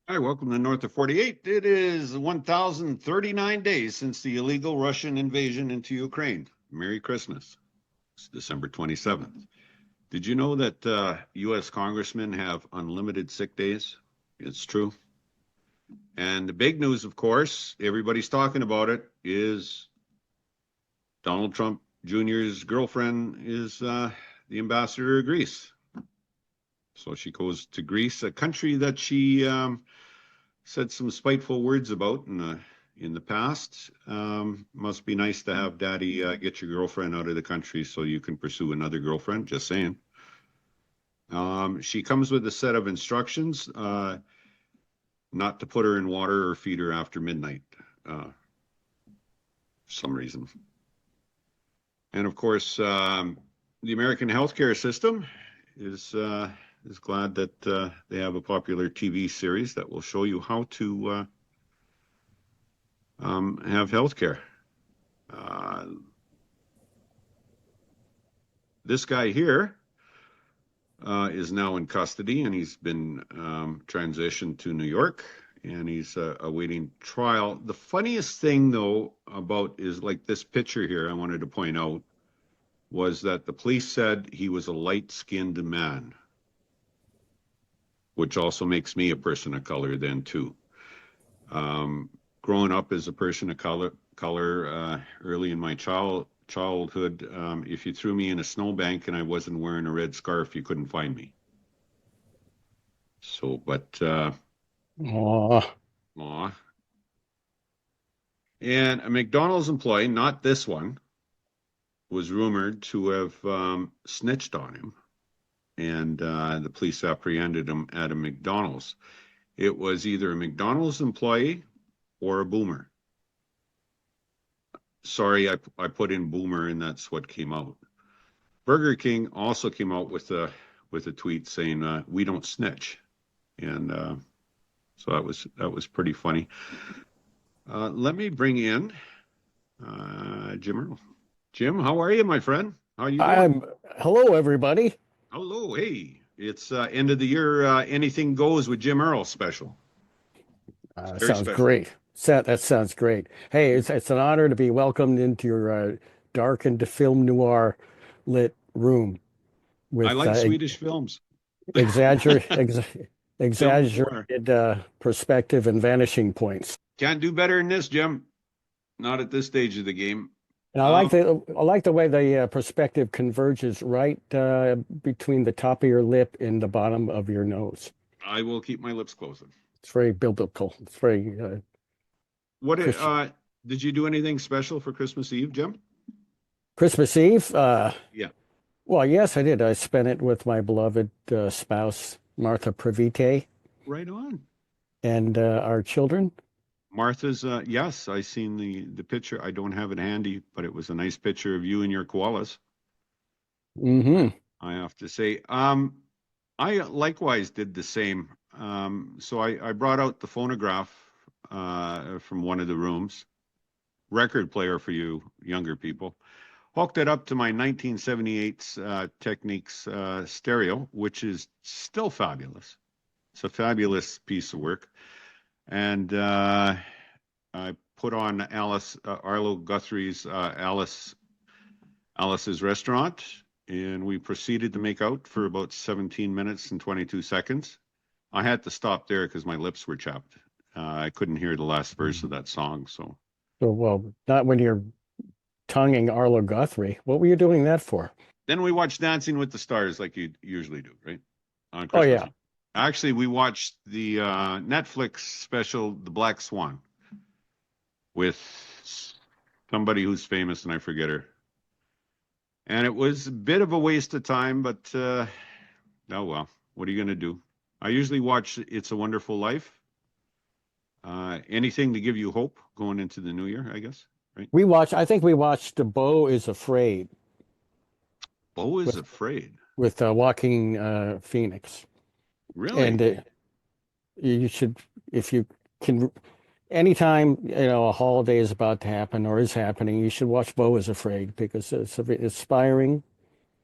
Hi, welcome to North of 48. It is 1,039 days since the illegal Russian invasion into Ukraine. Merry Christmas. It's December 27th. Did you know that U.S. congressmen have unlimited sick days? It's true. And the big news, of course, everybody's talking about it, is Donald Trump Jr.'s girlfriend is the ambassador of Greece. So she goes to Greece, a country that she said some spiteful words about in the past. Must be nice to have daddy get your girlfriend out of the country so you can pursue another girlfriend. Just saying. She comes with a set of instructions not to put her in water or feed her after midnight for some reason. And of course, the American healthcare system is glad that they have a popular TV series that will show you how to have health care. This guy here is now in custody, and he's been transitioned to New York, and he's awaiting trial. The funniest thing, though, about is like this picture here I wanted to point out was that the police said he was a light-skinned man, which also makes me a person of color then, too. Growing up as a person of color early in my childhood, if you threw me in a snowbank and I wasn't wearing a red scarf, you couldn't find me. So, but Aw. aw. And a McDonald's employee, not this one, was rumored to have snitched on him, and the police apprehended him at a McDonald's. It was either a McDonald's employee or a boomer. Sorry, I put in boomer, and that's what came out. Burger King also came out with a tweet saying we don't snitch, and so that was pretty funny. Let me bring in Jim Earl. Jim, how are you, my friend? How are you doing? Hello, everybody. Hello, hey. It's end of the year. Anything goes with Jim Earl special. It's very Sounds special. great. That sounds great. Hey, it's an honor to be welcomed into your darkened film noir lit room I with like Swedish films. exagger ex Film noir. exaggerated perspective and vanishing points. Can't do better than this, Jim. Not at this stage of the game. And Um, I like the way the perspective converges right between the top of your lip and the bottom of your nose. I will keep my lips closed. It's very biblical. It's very What Christian. did you do anything special for Christmas Eve, Jim? Christmas Eve. Yeah, Well, yes, I did. I spent it with my beloved spouse, Martha Pravite, right on. and our children. Martha's, yes, I seen the picture. I don't have it handy, but it was a nice picture of you and your koalas. I, Hmm. I have to say. I likewise did the same. So I brought out the phonograph from one of the rooms, record player for you younger people, hooked it up to my 1978 Techniques stereo, which is still fabulous. It's a fabulous piece of work. And I put on Arlo Guthrie's Alice's Restaurant, and we proceeded to make out for about 17 minutes and 22 seconds. I had to stop there because my lips were chapped. I couldn't hear the last verse of that song. So So, well, not when you're tonguing Arlo Guthrie. What were you doing that for? then we watched Dancing with the Stars like you usually do, right? On Oh, Christmas yeah. Eve. Actually, we watched the Netflix special, The Black Swan, with somebody who's famous, and I forget her. And it was a bit of a waste of time, but oh well, what are you going to do? I usually watch It's a Wonderful Life. Anything to give you hope going into the new year, I guess, right? I think we watched The Beau is Afraid Bo is with afraid. Joaquin Phoenix. And Really? you should, if you can, anytime, a holiday is about to happen or is happening, you should watch Beau is Afraid because it's an inspiring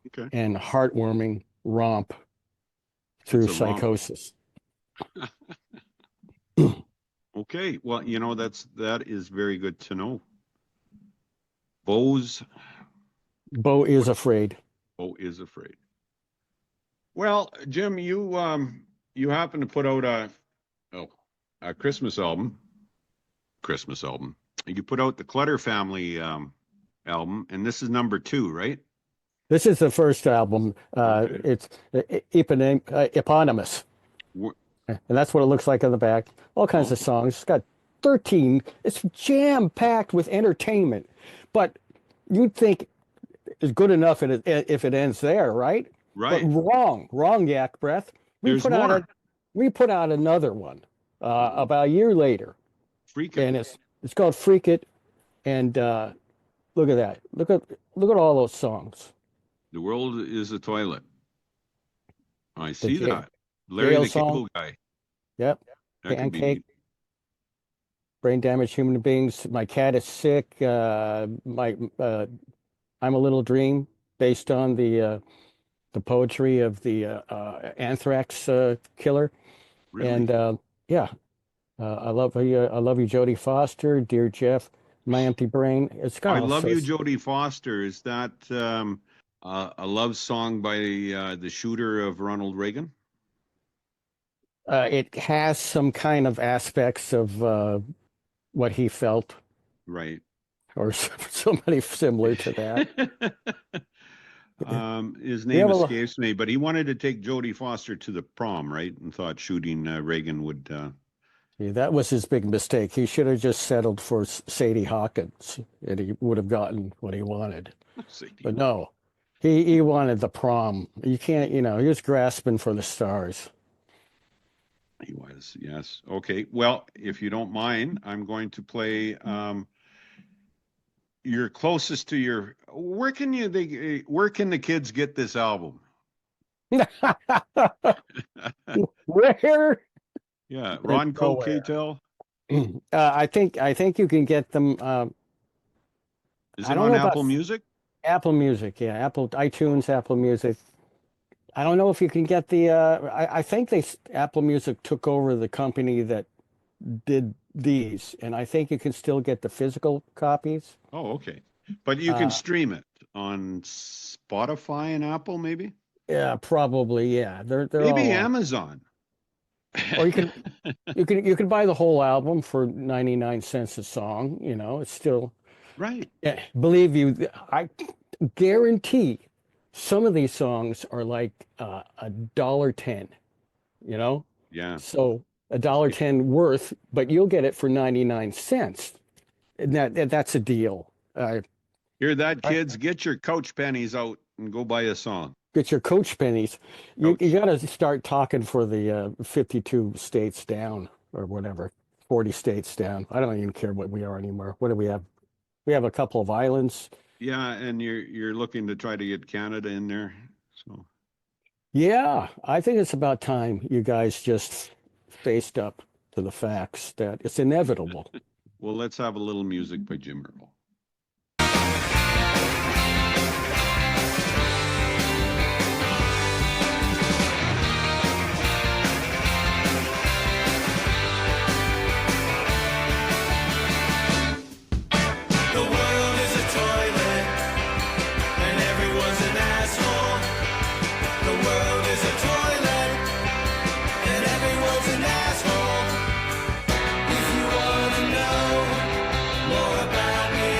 Okay. and heartwarming romp It's through a romp. psychosis. Okay. Well, that is very good to know. Bo's Bo is afraid. Bo is afraid. Well, Jim, you happen to put out a Christmas album. Christmas album. You put out the Clutter Family album, and this is number 2, right? This is the first album. Okay. It's eponymous, and that's what it looks like on the back. All kinds of songs. It's got 13. It's jam-packed with entertainment, but you'd think it's good enough if it ends there, right? Right. But wrong, Yak Breath. There's more. We put out another one about a year later. Freak It. And it's called Freak It. And look at that. Look at all those songs. The world is a toilet. I see that. Larry Larry the the song. Cable Guy. Yep. That could be Pancake. Brain damaged human beings. My cat is sick. I'm a Little Dream, based on the poetry of the anthrax killer. Really? And yeah, I love you, Jodie Foster, Dear Jeff, My Empty Brain. It's got I all Love You, sorts- Jodie Foster. Is that a love song by the shooter of Ronald Reagan? It has some kind of aspects of what he felt, Right. or somebody similar to that. His name escapes me, but he wanted to take Jodie Foster to the prom, right? And thought shooting Reagan would. Yeah, that was his big mistake. He should have just settled for Sadie Hawkins, and he would have gotten what he wanted. But no, he wanted the prom. You can't, he was grasping for the stars. He was, yes. Okay. Well, if you don't mind, I'm going to play your closest to your. Where can the kids get this album? Where? Yeah, Ron K-Tel. I think you can get them. Is it on Apple Music? Apple Music, yeah, iTunes, Apple Music. I don't know if you can get the. I think Apple Music took over the company that did these, and I think you can still get the physical copies. Oh, okay. But you can stream it on Spotify and Apple, maybe? Yeah, probably. Yeah, they're maybe all Amazon. Or you can buy the whole album for 99 cents a song. It's still right. Yeah, believe you, I guarantee some of these songs are like $1.10. Yeah. So $1.10 worth, but you'll get it for 99 cents. And that's a deal. Hear that, kids? Get your couch pennies out and go buy a song. Get your coach pennies. You got to start talking for the 52 states down, or whatever, 40 states down. I don't even care what we are anymore. What do we have? We have a couple of islands. Yeah, and you're looking to try to get Canada in there. So yeah, I think it's about time you guys just faced up to the facts that it's inevitable. Well, let's have a little music by Jim Earl. If you wanna know more about me,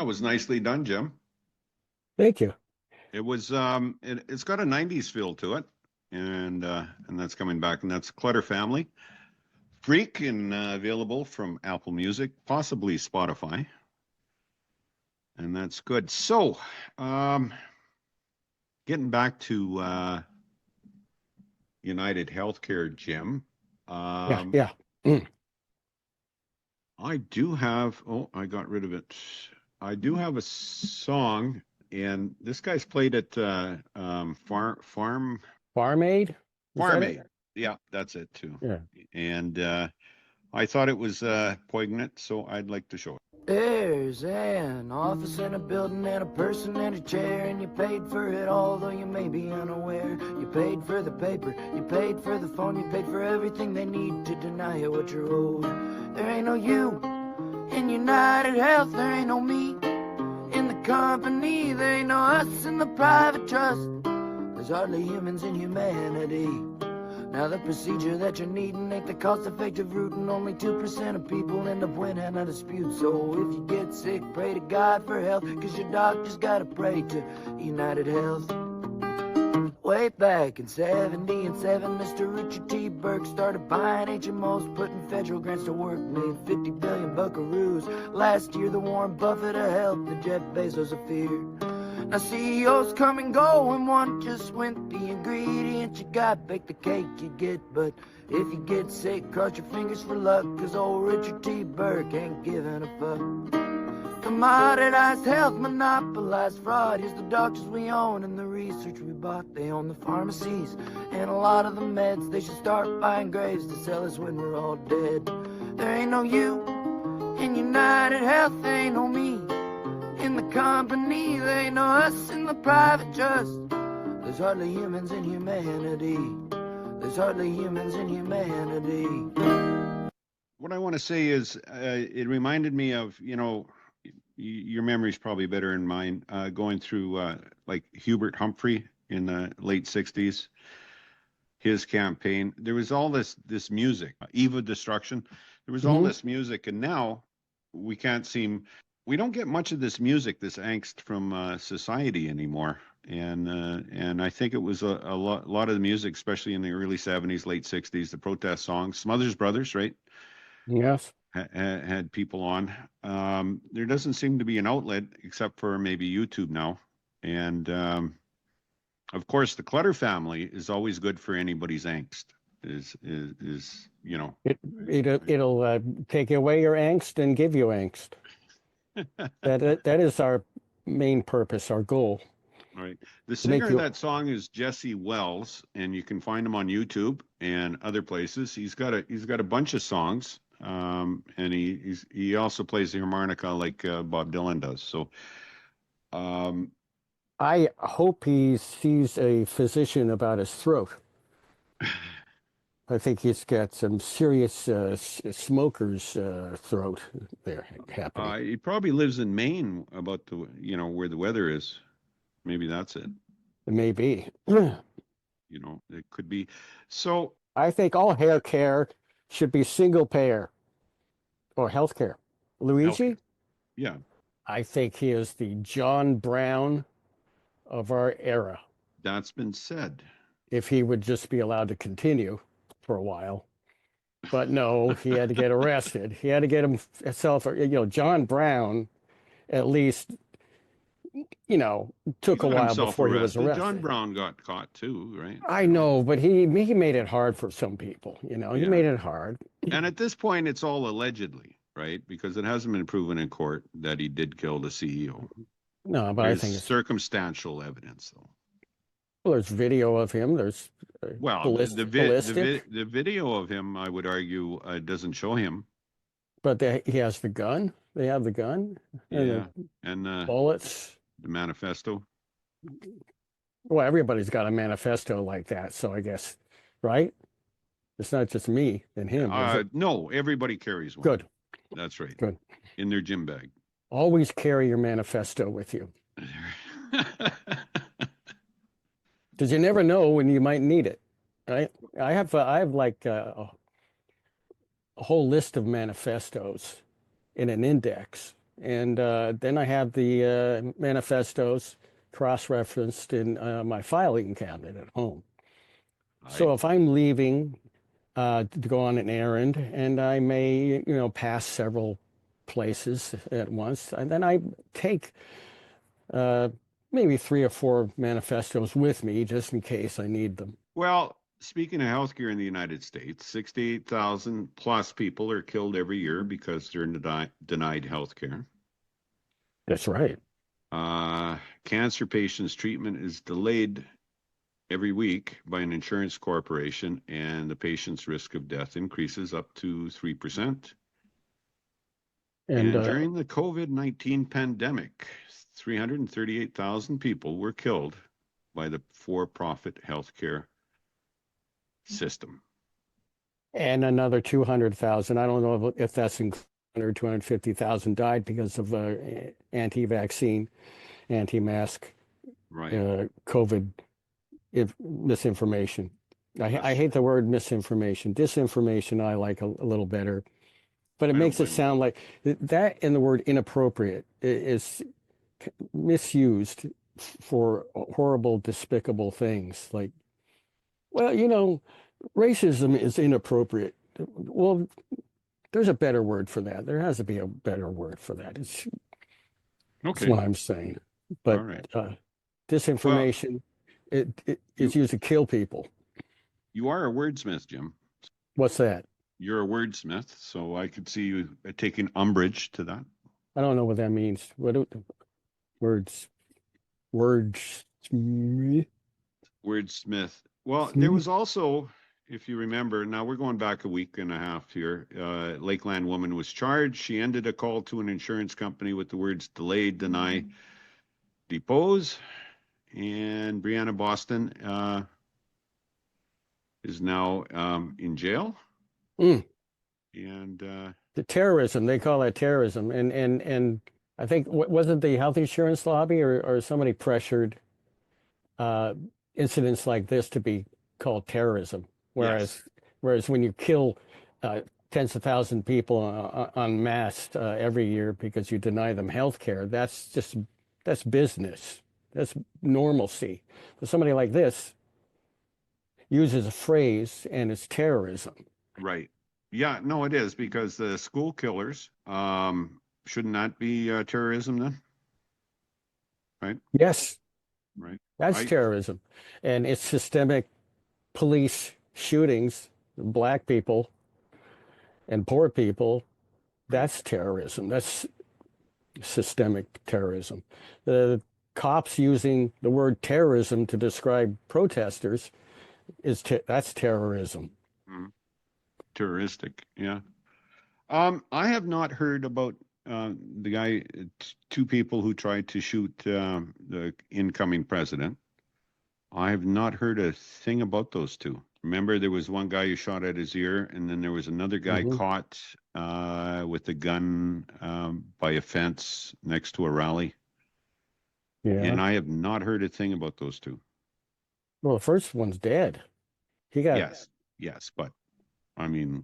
That was nicely done, Jim. Thank you. It was it's got a 90s feel to it. And that's coming back, and that's Clutter Family. Freak and available from Apple Music, possibly Spotify. And that's good. So, getting back to United Healthcare, Jim. Yeah. Mm. I do have, oh, I got rid of it. I do have a song, and this guy's played at Farm Aid? Is Farm that Aid. it? Yeah, that's it too. Yeah. And I thought it was poignant, so I'd like to show it. There's an office and a building and a person and a chair, and you paid for it all, though you may be unaware. You paid for the paper, you paid for the phone, you paid for everything they need to deny you what you're owed. There ain't no you in United Health, there ain't no me in the company, there ain't no us in the private trust. There's hardly humans in humanity. Now the procedure that you're needing ain't the cost-effective route, and only 2% of people end up winning a dispute. So if you get sick, pray to God for health, cause your doctor's gotta pray to United Health. Way back in 77, Mr. Richard T. Burke started buying HMOs, putting federal grants to work, made 50 billion buckaroos. Last year the Warren Buffett of health, the Jeff Bezos of fear. Now CEOs come and go, and one just went. The ingredients you got, bake the cake you get. But if you get sick, cross your fingers for luck, cause old Richard T. Burke ain't giving a fuck. Commoditized health, monopolized fraud. Here's the doctors we own and the research we bought. They own the pharmacies and a lot of the meds. They should start buying graves to sell us when we're all dead. There ain't no you in United Health, there ain't no me in the company, there ain't no us in the private trust. There's hardly humans in humanity. There's hardly humans in humanity. What I want to say is, it reminded me of, your memory's probably better than mine, going through like Hubert Humphrey in the late 60s, his campaign. There was all this music, Eve of Destruction. There was all this music, and now we don't get much of this music, this angst from society anymore. And I think it was a lot of the music, especially in the early 70s, late 60s, the protest songs. Smothers Brothers, right? Yes. Had people on. There doesn't seem to be an outlet except for maybe YouTube now. And of course, the Clutter Family is always good for anybody's angst. It'll take away your angst and give you angst. That is our main purpose, our goal. All right. The singer of that song is Jesse Wells, and you can find him on YouTube and other places. He's got a bunch of songs, and he also plays the harmonica like Bob Dylan does. So, I hope he sees a physician about his throat. I think he's got some serious smoker's throat there happening. He probably lives in Maine, about where the weather is. Maybe that's it. It may be. It could be. So I think all hair care should be single payer or health care. Luigi? Yeah. I think he is the John Brown of our era. That's been said. If he would just be allowed to continue for a while. But no, he had to get arrested. He had to get himself, John Brown, at least, took a while before he was arrested. John Brown got caught too, right? I know, but he made it hard for some people, he made it hard. And at this point, it's all allegedly, right? Because it hasn't been proven in court that he did kill the CEO. No, but There's I think it's circumstantial evidence, though. Well, there's video of him. There's the video of him, I would argue, doesn't show him. But he has the gun. They have the gun. And bullets. The manifesto. Well, everybody's got a manifesto like that, so I guess, right? It's not just me and him. No, everybody carries one. Good. That's right. Good. In their gym bag. Always carry your manifesto with you. Because you never know when you might need it, right? I have like a whole list of manifestos in an index And then I have the manifestos cross-referenced in my filing cabinet at home. So if I'm leaving to go on an errand, and I may, pass several places at once, and then I take maybe 3 or 4 manifestos with me just in case I need them. Well, speaking of healthcare in the United States, 68,000 plus people are killed every year because they're denied healthcare. That's right. Cancer patients' treatment is delayed every week by an insurance corporation, and the patient's risk of death increases up to 3%. And during the COVID-19 pandemic, 338,000 people were killed by the for-profit healthcare system. And another 200,000, I don't know if that's included, or 250,000 died because of anti-vaccine, anti-mask, COVID misinformation. I hate the word misinformation. Disinformation I like a little better, but it makes it sound like that, and the word inappropriate is misused for horrible, despicable things. Like, well, racism is inappropriate. Well, there's a better word for that. There has to be a better word for that. That's what I'm saying. But disinformation, it is used to kill people. You are a wordsmith, Jim. What's that? You're a wordsmith, so I could see you taking umbrage to that. I don't know what that means. What words? Wordsmith. Well, there was also, if you remember, now we're going back a week and a half here, Lakeland woman was charged. She ended a call to an insurance company with the words delay, deny, depose. And Brianna Boston is now in jail. And the terrorism, they call that terrorism. And I think, wasn't the health insurance lobby or somebody pressured incidents like this to be called terrorism? Whereas when you kill tens of thousands of people en masse every year because you deny them health care, that's business. That's normalcy. But somebody like this uses a phrase, and it's terrorism. Right. Yeah, no, it is, because the school killers shouldn't that be terrorism then? Right? Yes. Right. That's terrorism. And it's systemic police shootings, black people and poor people. That's terrorism. That's systemic terrorism. The cops using the word terrorism to describe protesters that's terrorism. Terroristic, yeah. I have not heard about the guy, 2 people who tried to shoot the incoming president. I have not heard a thing about those 2. Remember, there was one guy who shot at his ear, and then there was another guy caught with a gun by a fence next to a rally. Yeah. And I have not heard a thing about those 2. Well, the first one's dead. He got yes, but I mean,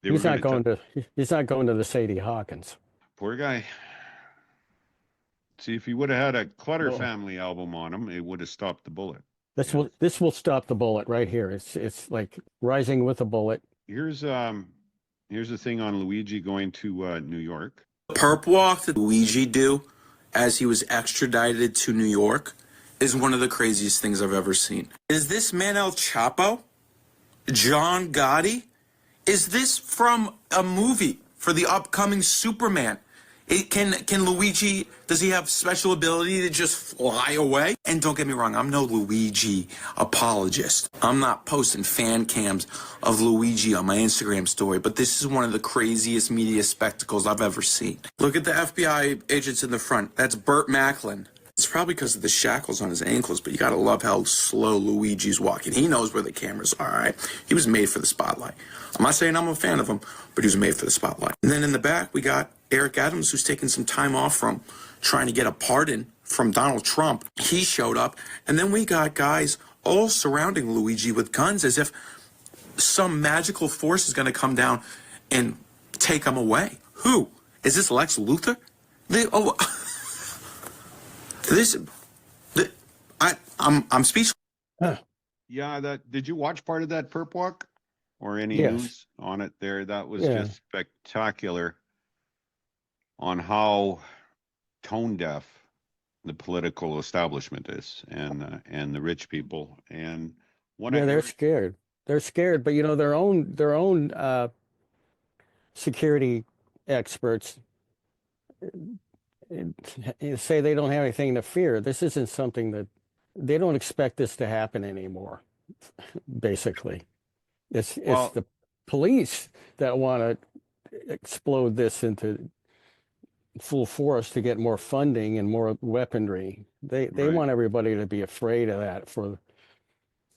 he's not going to the Sadie Hawkins. Poor guy. See, if he would have had a Clutter Family album on him, it would have stopped the bullet. This will stop the bullet right here. It's like rising with a bullet. Here's a thing on Luigi going to New York. The perp walk that Luigi do as he was extradited to New York is one of the craziest things I've ever seen. Is this man El Chapo? John Gotti? Is this from a movie for the upcoming Superman? Can Luigi, does he have special ability to just fly away? And don't get me wrong, I'm no Luigi apologist. I'm not posting fan cams of Luigi on my Instagram story, but this is one of the craziest media spectacles I've ever seen. Look at the FBI agents in the front. That's Burt Macklin. It's probably because of the shackles on his ankles, but you gotta love how slow Luigi's walking. He knows where the cameras are, all right? He was made for the spotlight. I'm not saying I'm a fan of him, but he was made for the spotlight. And then in the back, we got Eric Adams, who's taking some time off from trying to get a pardon from Donald Trump. He showed up. And then we got guys all surrounding Luigi with guns as if some magical force is gonna come down and take him away. Who? Is this Lex Luthor? This, I'm speechless. Yeah, did you watch part of that perp walk or any Yes. news on it there? That was Yeah. just spectacular on how tone deaf the political establishment is and the rich people. And what Yeah, they're scared. They're scared, but you know, their own security experts say they don't have anything to fear. This isn't something that they don't expect this to happen anymore, basically. It's Well- the police that want to explode this into full force to get more funding and more weaponry. They Right. want everybody to be afraid of that for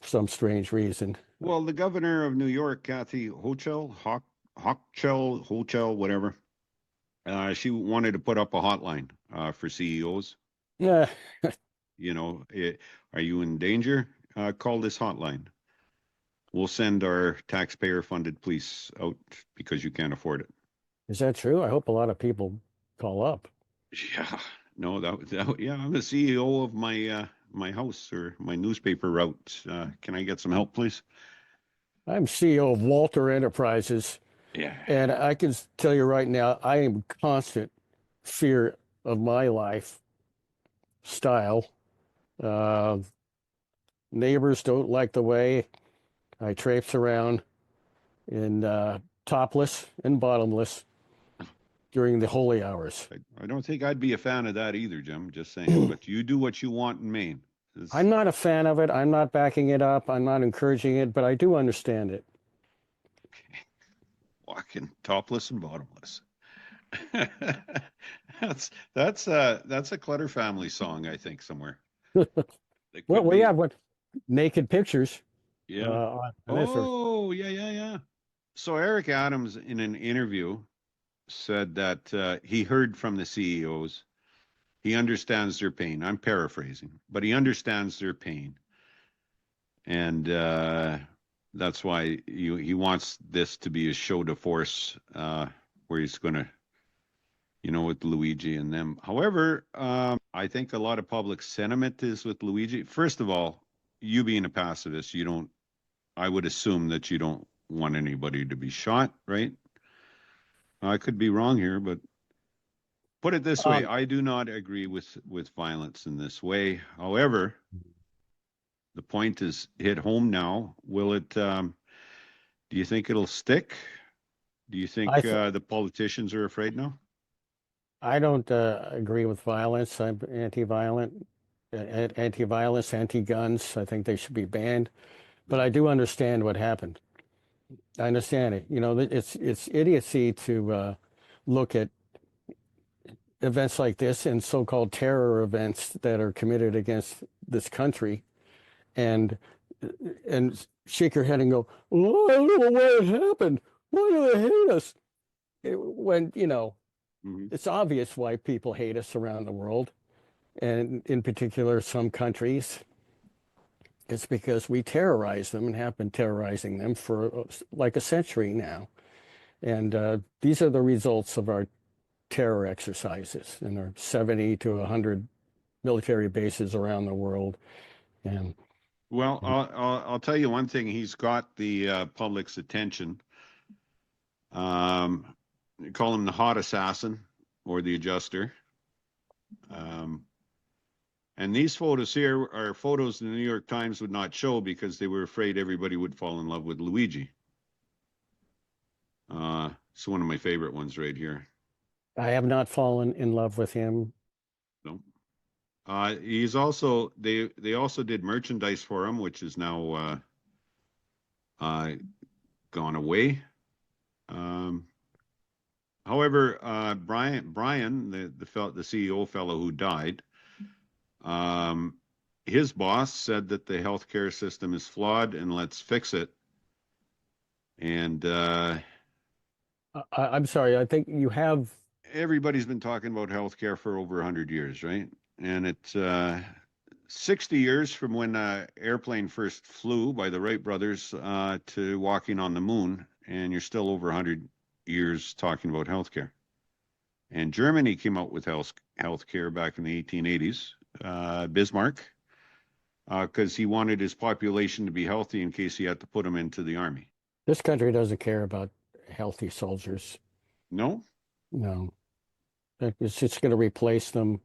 some strange reason. Well, the governor of New York, Kathy Hochul, whatever, she wanted to put up a hotline for CEOs. Yeah. You know, are you in danger? Call this hotline. We'll send our taxpayer-funded police out because you can't afford it. Is that true? I hope a lot of people call up. Yeah, no, yeah, I'm the CEO of my house or my newspaper route. Can I get some help, please? I'm CEO of Walter Enterprises, Yeah. and I can tell you right now, I am in constant fear of my lifestyle. Neighbors don't like the way I traipse around in topless and bottomless during the holy hours. I don't think I'd be a fan of that either, Jim. Just saying. But you do what you want in Maine. I'm not a fan of it. I'm not backing it up. I'm not encouraging it, but I do understand it. Walking topless and bottomless. that's a Clutter Family song, I think, somewhere. Well, yeah, but naked pictures. Yeah. On this or- Oh, yeah. So Eric Adams, in an interview, said that he heard from the CEOs. He understands their pain. I'm paraphrasing, but he understands their pain. And that's why he wants this to be a show de force where he's going to, with Luigi and them. However, I think a lot of public sentiment is with Luigi. First of all, you being a pacifist, I would assume that you don't want anybody to be shot, right? I could be wrong here, but put it this way, I do not agree with violence in this way. However, the point is hit home now. Will it, do you think it'll stick? Do you think the politicians are afraid now? I don't agree with violence. I'm anti-violent, anti-violence, anti-guns. I think they should be banned. But I do understand what happened. I understand it. It's idiocy to look at events like this and so-called terror events that are committed against this country and shake your head and go, oh, I don't know why it happened. Why do they hate us? When, it's obvious why people hate us around the world, and in particular, some countries. It's because we terrorize them and have been terrorizing them for like a century now. And these are the results of our terror exercises and our 70 to 100 military bases around the world. And well, I'll tell you one thing. He's got the public's attention. They call him the hot assassin or the adjuster. And these photos here are photos the New York Times would not show because they were afraid everybody would fall in love with Luigi. It's one of my favorite ones right here. I have not fallen in love with him. No. He's also, they also did merchandise for him, which is now gone away. However, Brian, the CEO fellow who died, his boss said that the healthcare system is flawed and let's fix it. And I'm sorry, I think you have. Everybody's been talking about healthcare for over 100 years, right? And it's 60 years from when airplane first flew by the Wright brothers to walking on the moon, and you're still over 100 years talking about healthcare. And Germany came out with health care back in the 1880s. Bismarck, because he wanted his population to be healthy in case he had to put them into the army. This country doesn't care about healthy soldiers. No? No. It's just going to replace them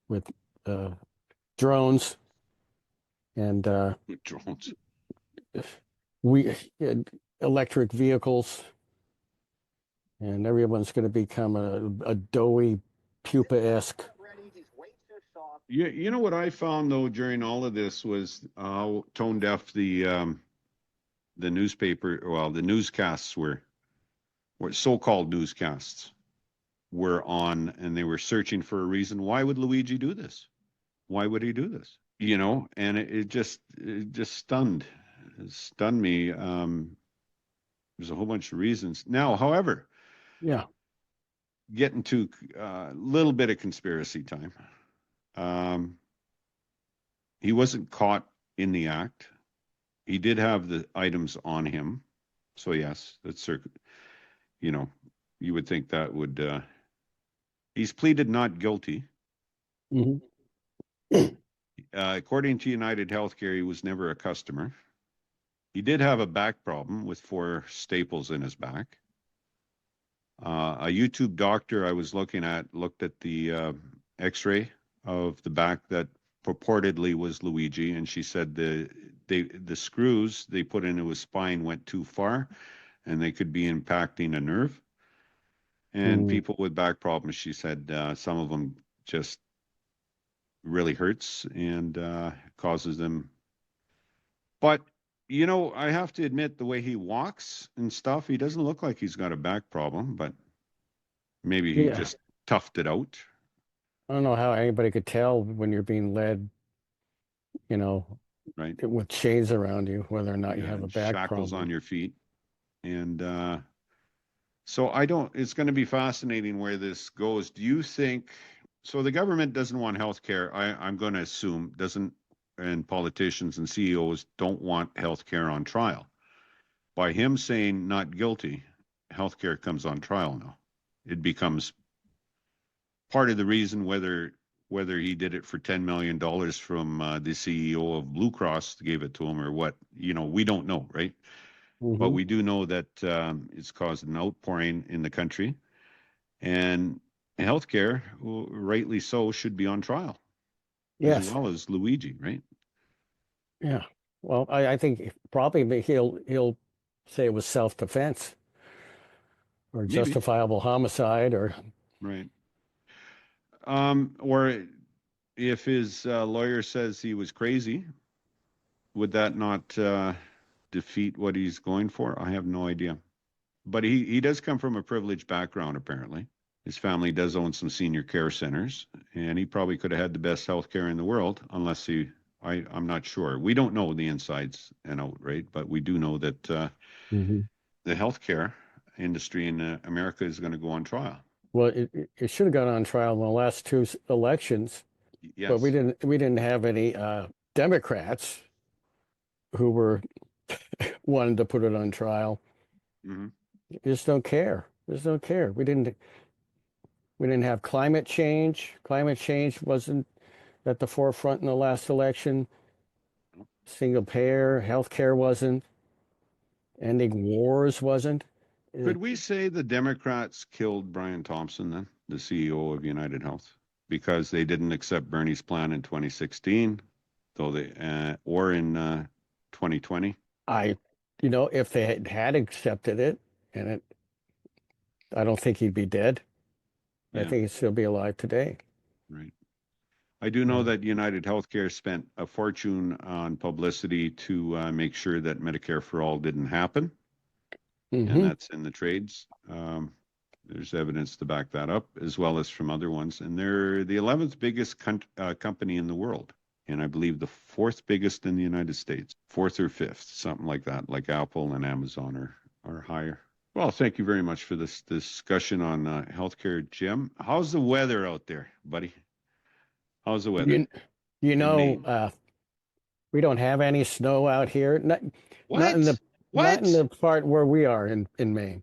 with drones and Drones. we electric vehicles, and everyone's going to become a doughy, pupa-esque. You know what I found though during all of this was how tone deaf the newscasts were so-called newscasts were on, and they were searching for a reason. Why would Luigi do this? Why would he do this? You know, and it just stunned me. There's a whole bunch of reasons. Now, however, Yeah. getting to a little bit of conspiracy time. He wasn't caught in the act. He did have the items on him. So yes, that's, you know, you would think that would, he's pleaded not guilty. Mm-hmm. According to United Healthcare, he was never a customer. He did have a back problem with 4 staples in his back. A YouTube doctor I was looking at looked at the x-ray of the back that purportedly was Luigi, and she said the screws they put into his spine went too far, and they could be impacting a nerve. And people with back problems, she said, some of them just really hurts and causes them. But you know, I have to admit, the way he walks and stuff, he doesn't look like he's got a back problem, but maybe he just toughed it out. I don't know how anybody could tell when you're being led, you know, right, with chains around you, whether or not you have a back shackles problem. on your feet. And so it's going to be fascinating where this goes. Do you think, so the government doesn't want health care, I'm going to assume, doesn't, and politicians and CEOs don't want health care on trial. By him saying not guilty, health care comes on trial now. It becomes part of the reason whether he did it for $10 million from the CEO of Blue Cross gave it to him or what, you know, we don't know, right? But we do know that it's caused an outpouring in the country, and healthcare, rightly so, should be on trial. Yes. As well as Luigi, right? Yeah. Well, I think probably he'll say it was self-defense or Maybe. justifiable homicide or. Right. Or if his lawyer says he was crazy, would that not defeat what he's going for? I have no idea. But he does come from a privileged background, apparently. His family does own some senior care centers, and he probably could have had the best health care in the world, unless I'm not sure. We don't know the insides and out, right? But we do know that the healthcare industry in America is going to go on trial. Well, it should have gone on trial in the last 2 elections. Yes. But we didn't have any Democrats who were wanted to put it on trial. Just don't care. Just don't care. We didn't have climate change. Climate change wasn't at the forefront in the last election. Single payer, healthcare wasn't. Ending wars wasn't. Could we say the Democrats killed Brian Thompson then, the CEO of United Health, because they didn't accept Bernie's plan in 2016, though or in 2020? If they had accepted it, and I don't think he'd be dead. Yeah. I think he'd still be alive today. Right. I do know that United Healthcare spent a fortune on publicity to make sure that Medicare for All didn't happen. And that's in the trades. There's evidence to back that up, as well as from other ones. And they're the 11th biggest company in the world. And I believe the 4th biggest in the United States, 4th or 5th, something like that, like Apple and Amazon are higher. Well, thank you very much for this discussion on healthcare, Jim. How's the weather out there, buddy? How's the weather? We don't have any snow out here. Not in the part where we are in Maine.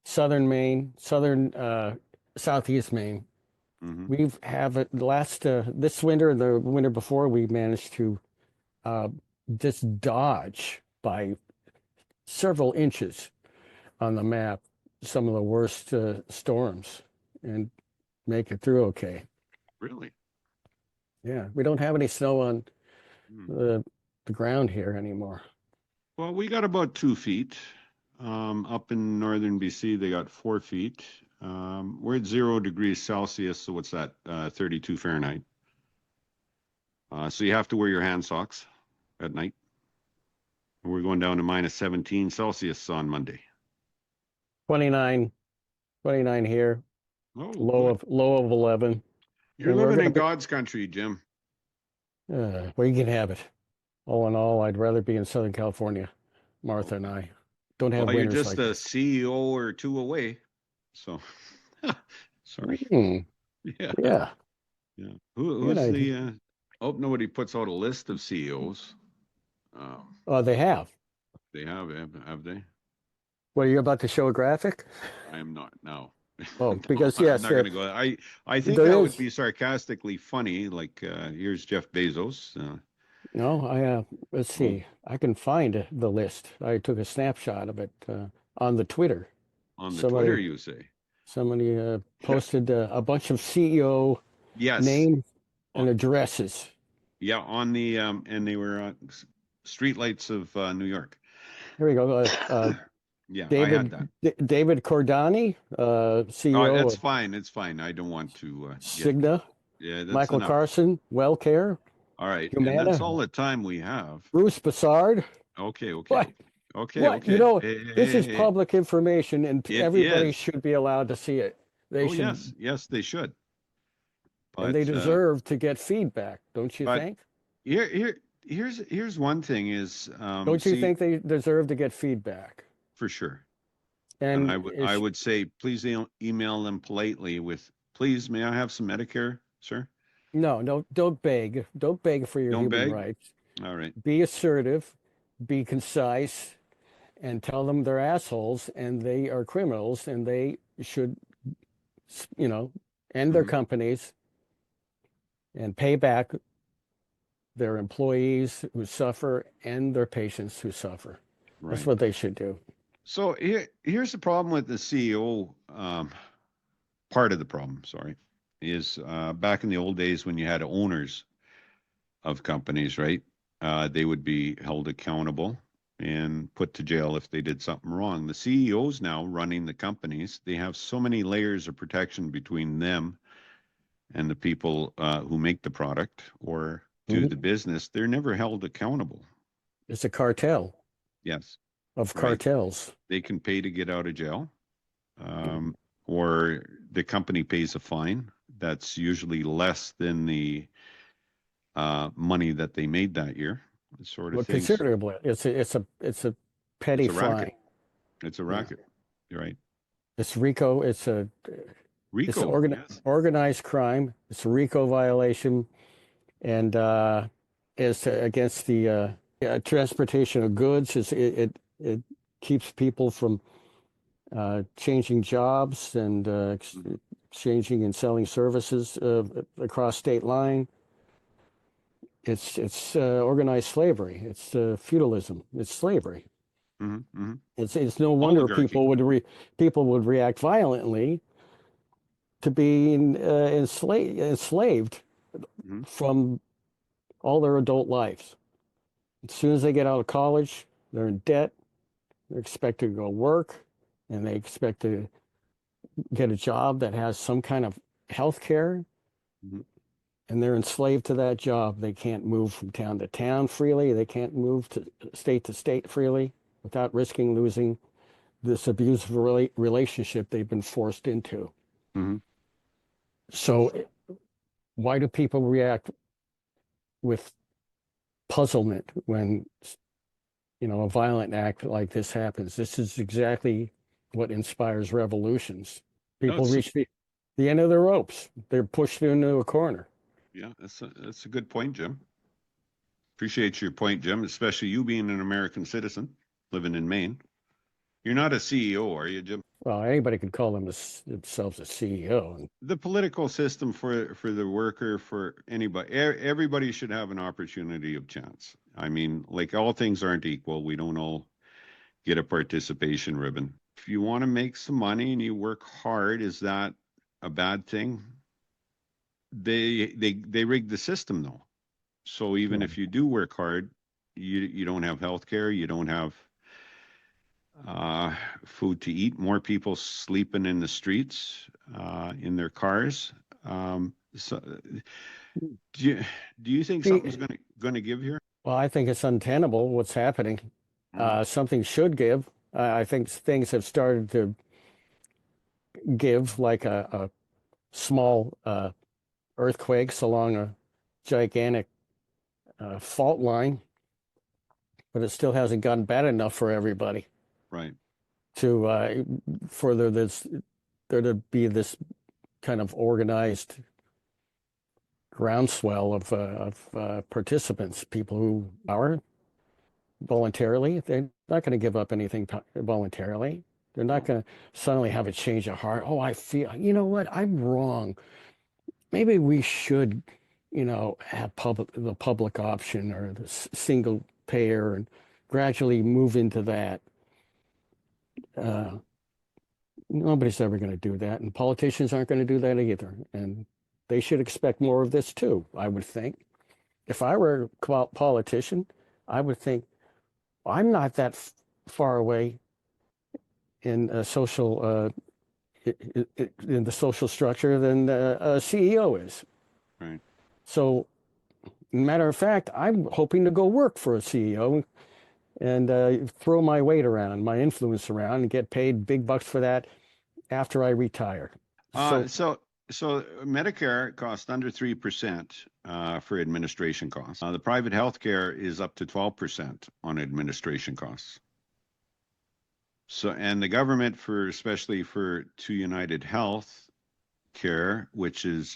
southern Maine, southeast Maine. Hmm. We've have it last this winter, the winter before, we managed to uh, just dodge by several inches on the map some of the worst storms and make it through okay. Really? Yeah, we don't have any snow on Hmm. the ground here anymore. Well, we got about 2 feet. Up in northern BC, they got 4 feet. We're at 0 degrees Celsius, so what's that? 32 Fahrenheit. So you have to wear your hand socks at night. We're going down to minus 17 Celsius on Monday. 29, 29 here, Oh, low good. of 11. You're And we're living gonna in be God's country, Jim. well, you can have it. All in all, I'd rather be in Southern California. Oh. Martha and I don't have Well, you're winters just like a this. CEO or two away. So, sorry. Hmm, Yeah, yeah, yeah. good Who's idea. the? Hope nobody puts out a list of CEOs. Um, Oh, they have. they have they? What, are you about to show a graphic? I am not. No, Oh, no, because I'm yes, not going to go. I think there that would is. be sarcastically funny. Like, here's Jeff Bezos. No, let's Oh, see. I can find the list. I took a snapshot of it on the Twitter. on the Twitter, Somebody, you say? somebody posted a bunch of CEO Yes. names Uh, and addresses. yeah, on the and they were streetlights of New York. Here we go. Yeah, I had David that. David Cordani, Oh, CEO that's of fine. It's fine. I don't want to get. Cigna. Yeah, that's Michael enough. Carson, WellCare, All right, and that's Humana, all the time we have. Bruce Bassard. Okay, What? okay, okay, What? You okay. know, Hey, hey, this hey, is hey. public information, and It everybody is. should be allowed to see it. They Oh, should, yes, yes, they should. and they But deserve to get feedback, don't you but think? here's one thing is Don't you see think they deserve to get feedback? for sure, and And I it's would say please email them politely with please may I have some Medicare, sir? no, no, don't beg for your Don't human beg. rights. All right. Be assertive, be concise, and tell them they're assholes and they are criminals and they should, you know, end their Hmm. companies and pay back their employees who suffer and their patients who suffer. That's Right. what they should do. So here's the problem with the CEO. Part of the problem, sorry, is back in the old days when you had owners of companies, right? They would be held accountable and put to jail if they did something wrong. The CEOs now running the companies, they have so many layers of protection between them and the people who make the product or do the Mhm. business. They're never held accountable. It's a cartel Yes, of right. cartels. They can pay to get out of jail, um, or the company pays a fine that's usually less than the money that they made that year, sort of Well, things. considerably, it's a petty It's a racket. fine. It's a Yeah, racket. You're right. it's RICO. It's Rico, yes. organized crime. It's a RICO violation, and it's against the transportation of goods. It keeps people from changing jobs and Hmm. exchanging and selling services across state line. It's organized slavery. It's feudalism. It's slavery. Hmm. Hmm. It's no wonder Oligarchy. people would react violently to being enslaved Hmm. from all their adult lives. As soon as they get out of college, they're in debt. They're expected to go work, and they expect to get a job that has some kind of health care, Hmm. and they're enslaved to that job. They can't move from town to town freely. They can't move to state freely without risking losing this abusive relationship they've been forced into. Hmm. So why do people react with puzzlement when a violent act like this happens? This is exactly what inspires revolutions. No, People reach the end of their ropes. They're pushed into a corner. yeah, that's a good point, Jim. Appreciate your point, Jim, especially you being an American citizen living in Maine. You're not a CEO, are you, Jim? Well, anybody could call themselves a CEO. The political system for the worker, for anybody, everybody should have an opportunity of chance. I mean, like all things aren't equal. We don't all get a participation ribbon. If you want to make some money and you work hard, is that a bad thing? They rigged the system though. So even if you do work hard, you don't have health care, you don't have food to eat. More people sleeping in the streets, in their cars. So, do you think something's going to give here? Well, I think it's untenable what's happening. Something should give. I think things have started to give, like a small earthquakes along a gigantic fault line, but it still hasn't gotten bad enough for everybody. Right. To for there to be this kind of organized groundswell of participants, people who are voluntarily. They're not going to give up anything voluntarily. They're not going to suddenly have a change of heart. Oh, I feel, you know what? I'm wrong. Maybe we should, have the public option or the single payer and gradually move into that. Nobody's ever going to do that, and politicians aren't going to do that either. And they should expect more of this too, I would think. If I were a politician, I would think, I'm not that far away in a social in the social structure than a CEO is. Right. So, matter of fact, I'm hoping to go work for a CEO and throw my weight around, my influence around, and get paid big bucks for that after I retire. So Medicare costs under 3% for administration costs. The private healthcare is up to 12% on administration costs. So, and the government, especially for United Health Care, which is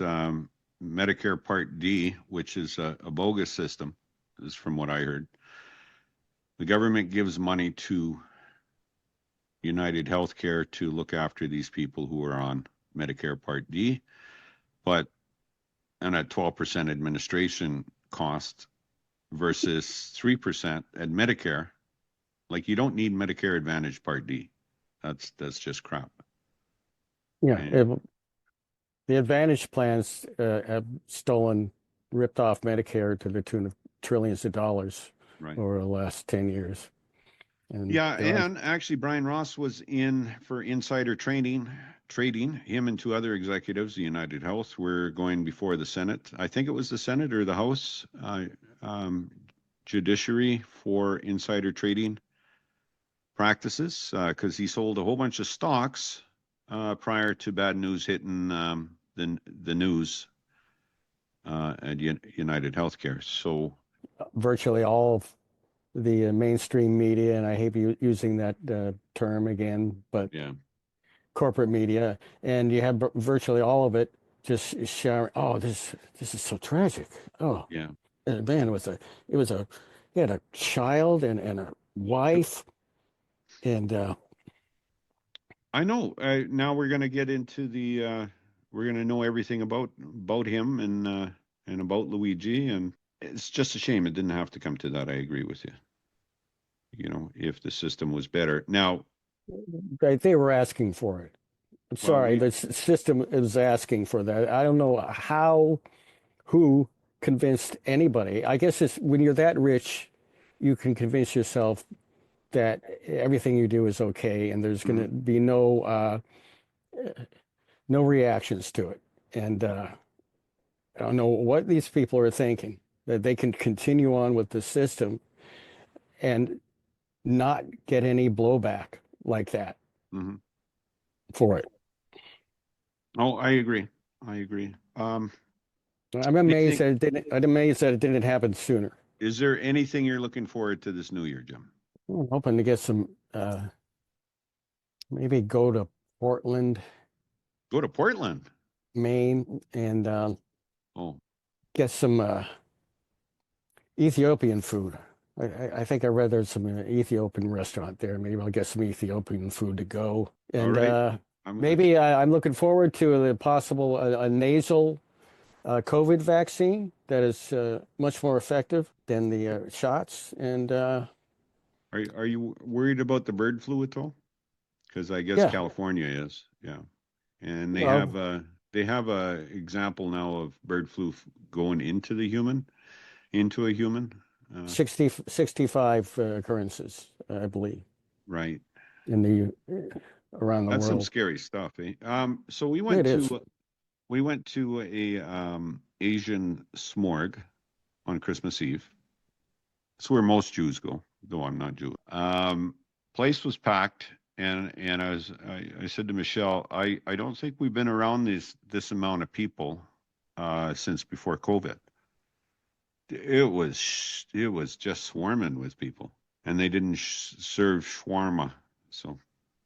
Medicare Part D, which is a bogus system, is from what I heard. The government gives money to United Healthcare to look after these people who are on Medicare Part D, and at 12% administration cost versus 3% at Medicare. Like, you don't need Medicare Advantage Part D. That's just crap. Yeah, the Advantage plans have ripped off Medicare to the tune of trillions of dollars over the last 10 years. And actually Brian Ross was in for insider trading. Him and two other executives, the United Health, were going before the Senate. I think it was the Senate or the House Judiciary for insider trading practices, because he sold a whole bunch of stocks prior to bad news hitting the news at United Healthcare. So virtually all of the mainstream media, and I hate using that term again, but corporate media, and you have virtually all of it just showering, oh, this is so tragic. Oh, yeah. And man, he had a child and a wife, and I know. Now we're going to get into we're going to know everything about him and about Luigi, and it's just a shame it didn't have to come to that. I agree with you. If the system was better. Now, they were asking for it. I'm sorry, the system is asking for that. I don't know who convinced anybody. I guess it's when you're that rich, you can convince yourself that everything you do is okay, and there's going to be no reactions to it. And I don't know what these people are thinking, that they can continue on with the system and not get any blowback like that for it. Oh, I agree. I'm amazed that it didn't happen sooner. Is there anything you're looking forward to this new year, Jim? I'm hoping to get some, maybe go to Portland. Go to Portland, Maine, and get some Ethiopian food. I think I read there's some Ethiopian restaurant there. Maybe I'll get some Ethiopian food to go. All And right. maybe I'm looking forward to a possible a nasal COVID vaccine that is much more effective than the shots. And Are you worried about the bird flu at all? Because I guess yeah, California is, yeah, and well, they have a example now of bird flu going into a human. 65 occurrences, I believe, Right. in the around the That's some world. scary stuff, eh? So It is. we went to a Asian smorg on Christmas Eve. It's where most Jews go, though I'm not Jewish. Place was packed, and I said to Michelle, I don't think we've been around this amount of people since before COVID. It was just swarming with people, and they didn't serve shawarma, so.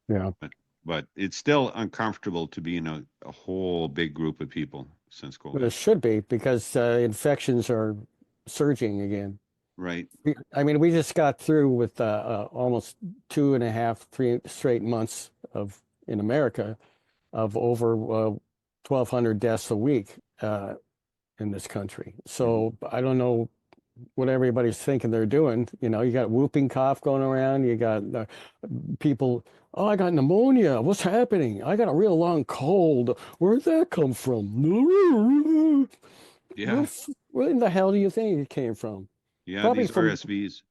Yeah. But it's still uncomfortable to be in a whole big group of people since But it COVID. should be because infections are surging again. Right. I mean, we just got through with almost 2.5, 3 straight months of in America of over 1,200 deaths a week in this country. Mhm. So I don't know what everybody's thinking they're doing. You know, you got whooping cough going around. You got people. Oh, I got pneumonia. What's happening? I got a real long cold. Where'd that come from? Yeah. Where in the hell do you think it came from? Yeah. Probably These from RSVs.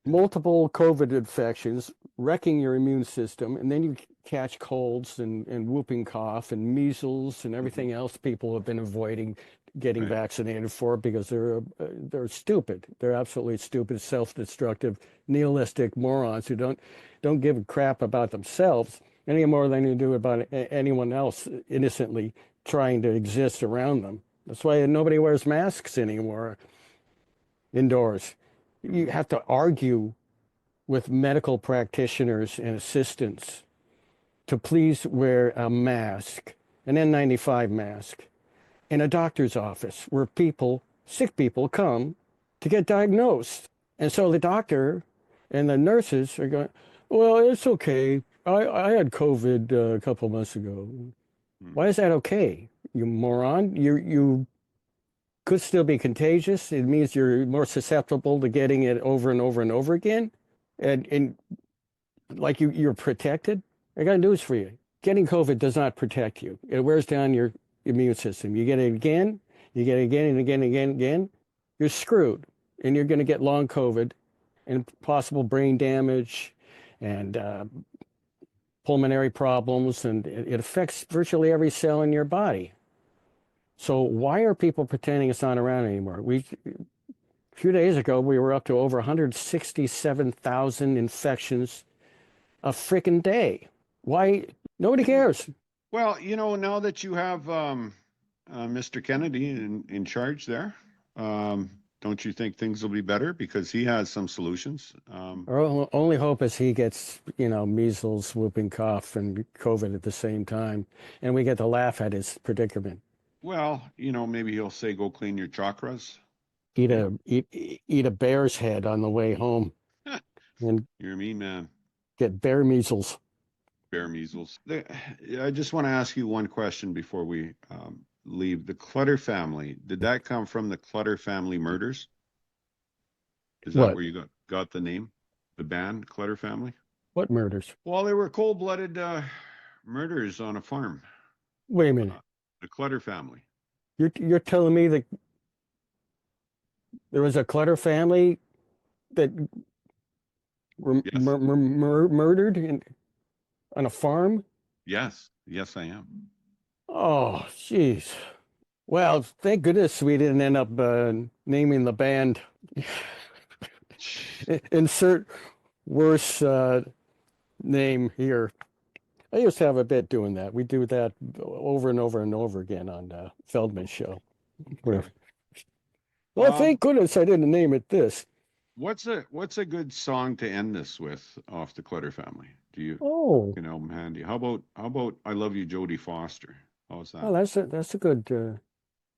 multiple COVID infections, wrecking your immune system, and then you catch colds and whooping cough and measles and Mhm. everything else people have been avoiding getting Right. vaccinated for because they're stupid. They're absolutely stupid, self-destructive, nihilistic morons who don't give a crap about themselves any more than you do about anyone else innocently trying to exist around them. That's why nobody wears masks anymore indoors. You Mhm. have to argue with medical practitioners and assistants to please wear a mask, an N95 mask, in a doctor's office where sick people come to get diagnosed. And so the doctor and the nurses are going, well, it's okay. I had COVID a couple months ago. Mhm. Why is that okay? You moron. You could still be contagious. It means you're more susceptible to getting it over and over and over again. And like you're protected. I got news for you. Getting COVID does not protect you. It wears down your immune system. You get it again, you get it again and again and again and again, you're screwed. And you're going to get long COVID and possible brain damage and pulmonary problems. And it affects virtually every cell in your body. So why are people pretending it's not around anymore? A few days ago, we were up to over 167,000 infections a freaking day. Why? Nobody cares. Well, now that you have Mr. Kennedy in charge there, don't you think things will be better because he has some solutions? Our only hope is he gets, measles, whooping cough, and COVID at the same time, and we get to laugh at his predicament. Well, maybe he'll say, "Go clean your chakras." Eat a bear's head on the way home, and You're a mean man. get bear measles. Bear measles. I just want to ask you one question before we leave. The Clutter family, did that come from the Clutter family murders? Is that What? where you got the name? The band, Clutter Family? What murders? Well, they were cold-blooded murders on a farm. Wait a minute. The Clutter family. You're telling me that there was a Clutter family that were Yes. murdered on a farm? Yes. Yes, I am. Oh, jeez. Well, thank goodness we didn't end up naming the band. Insert worse name here. I used to have a bit doing that. We do that over and over and over again on Feldman's show. Where, Okay. well, thank goodness I didn't name it this. What's a good song to end this with off the Clutter family? Do you Oh, album handy? How about I Love You, Jodie Foster? How's that? well, that's a good.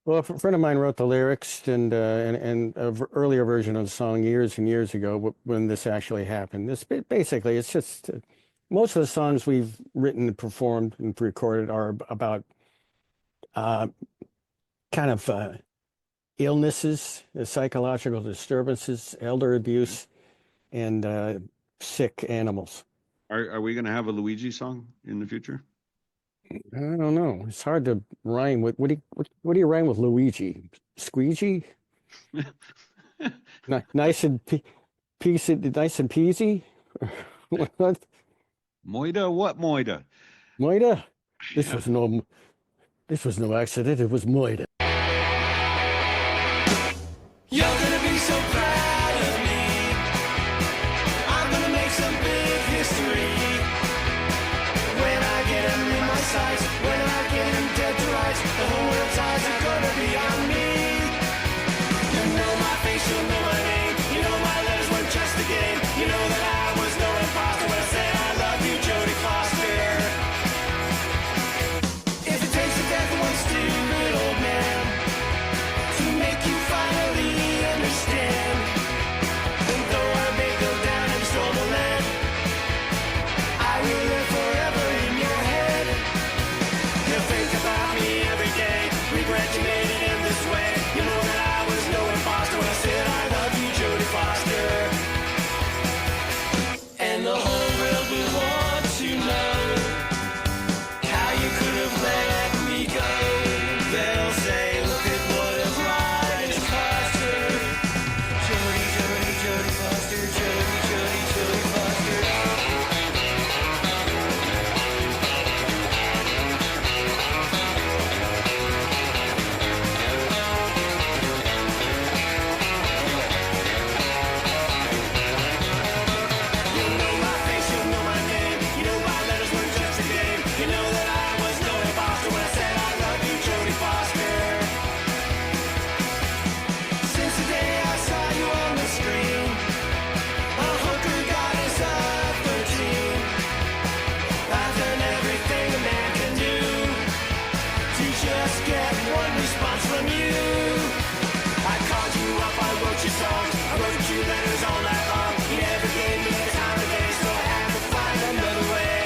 Well, a friend of mine wrote the lyrics and earlier version of the song years and years ago when this actually happened. Basically, it's just most of the songs we've written and performed and recorded are about uh, kind of illnesses, psychological disturbances, elder abuse, and sick animals. Are we going to have a Luigi song in the future? I don't know. It's hard to rhyme with. What do you rhyme with Luigi? Squeegee? Nice and nice and peasy? What? Moida? What Moida? Moida? This Yeah. was no this was no accident. It was Moida. You're gonna be so proud of me. I'm gonna make some big history. When I get him in my sights, when I get him dead to rights, the whole world's eyes are gonna be on me. You know my face, you know my name. You know my letters weren't just a game. You know that I was no imposter when I said I love you, Jodie Foster. If it takes the death of one stupid old man to make you finally understand, and though I may go down in stormy land, I will live forever in your head. You think about me every day, regret you made it in this way. You know that I was no imposter when I said I love you, Jodie Foster. And the whole world will want to know how you could have let me go. They'll say, look at what a ride it's cost her. Jodie, Jodie, Jodie Foster, Jodie, Jodie, Jodie Foster. You know my face, you know my name. You know my letters weren't just a game. You know that I was no imposter when I said I love you, Jodie Foster. Since the day I saw you on the screen, a hooker goddess of 13, I've done everything a man can do to just get one response from you. I called you up, I wrote you songs, I wrote you letters all night long. You never gave me a time of day, so I had to find another way.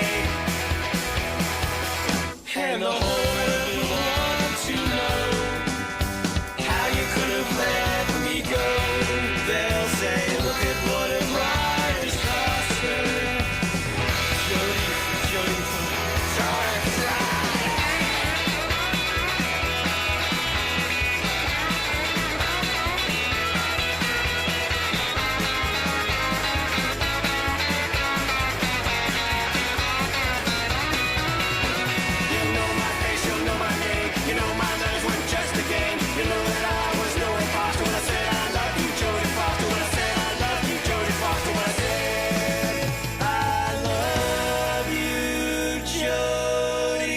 And the whole world will want to know how you could have let me go. They'll say, look at what a ride it's cost her. Jodie, Jodie, sorry. You know my face, you know my name. You know my letters weren't just a game. You know that I was no imposter when I said I love you, Jodie Foster. When I said I love you, Jodie Foster. When I said I love you, Jodie.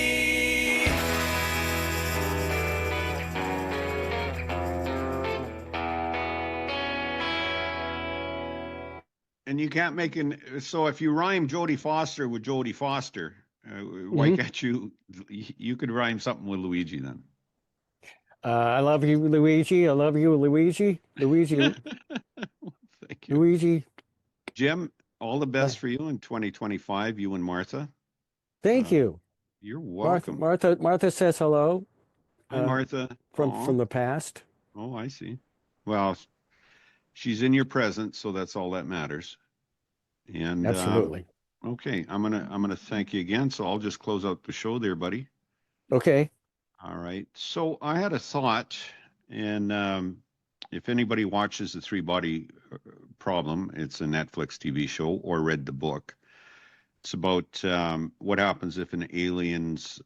And you can't make so if you rhyme Jodie Foster with Jodie Foster, why Mhm. can't you could rhyme something with Luigi then? I love you, Luigi. I love you, Luigi. Luigi, Thank you. Luigi. Jim, all the best for you in 2025, you and Martha. Thank Uh, you. You're Martha, welcome. Martha says hello Hi, Martha. from the past. Oh, I see. Well, she's in your presence, so that's all that matters. And Absolutely. okay, I'm gonna thank you again. So I'll just close out the show there, buddy. Okay. All right. So I had a thought, and if anybody watches the Three Body Problem, it's a Netflix TV show, or read the book. It's about what happens if an aliens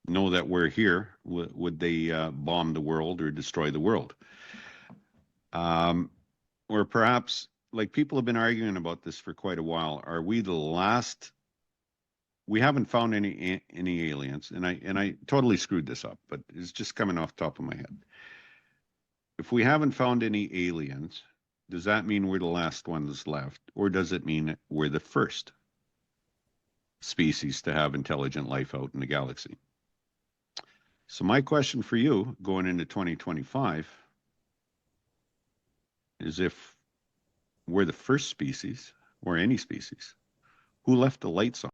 know that we're here. Would they bomb the world or destroy the world? Or perhaps, like, people have been arguing about this for quite a while. Are we the last? We haven't found any aliens, and I totally screwed this up, but it's just coming off the top of my head. If we haven't found any aliens, does that mean we're the last ones left, or does it mean we're the first species to have intelligent life out in the galaxy? So my question for you going into 2025 is, if we're the first species, or any species, who left the lights on?